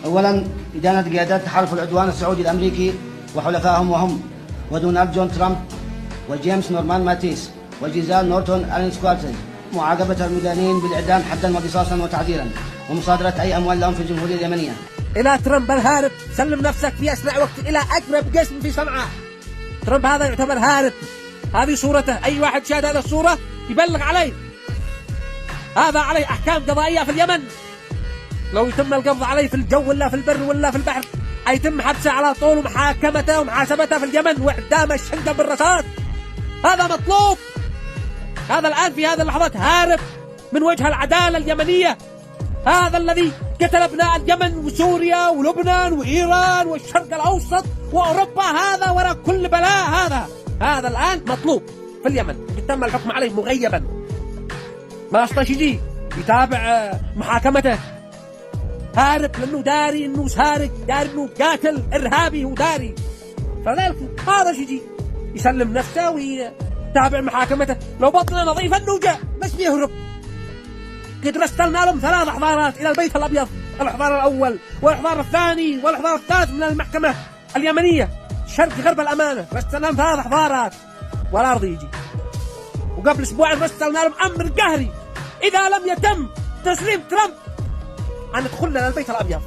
أولا إدانة قيادات تحالف العدوان السعودي الأمريكي وحلفائهم وهم ودونالد جون ترامب وجيمس نورمان ماتيس وجيزال نورتون ألين سكوالتز، معاقبة المدانين بالإعدام حدا وقصاصا وتعذيرا، ومصادرة أي أموال لهم في الجمهورية اليمنية. إلى ترامب الهارب، سلم نفسك في أسرع وقت إلى أقرب قسم في صنعاء. ترامب هذا يعتبر هارب، هذه صورته، أي واحد شاهد هذه الصورة يبلغ عليه. هذا عليه أحكام قضائية في اليمن، لو يتم القبض عليه في الجو ولا في البر ولا في البحر هيتم حبسه على طول ومحاكمته ومحاسبته في اليمن وإعدام الشنقة بالرصاص. هذا مطلوب. هذا الآن في هذه اللحظات هارب من وجه العدالة اليمنية. هذا الذي قتل أبناء اليمن وسوريا ولبنان وإيران والشرق الأوسط وأوروبا، هذا وراء كل بلاء. هذا الآن مطلوب في اليمن، تم الحكم عليه مغيبا، ما أصلاش يجي يتابع محاكمته. هارب لأنه داري أنه سارق، داري أنه قاتل إرهابي وداري، فذلك هذا يجي يسلم نفسه ويتابع محاكمته. لو بطنه نظيفا أنه جاء بس بيهرب. قد رسلنا لهم 3 إحضارات إلى البيت الأبيض، الإحضار الأول والإحضار الثاني والإحضار الثالث من المحكمة اليمنية شرق غرب الأمانة. رسلنا لهم 3 إحضارات ولا رضي يجي. وقبل أسبوعين رسلنا لهم أمر قهري إذا لم يتم تسليم ترامب أن ندخل لنا البيت الأبيض.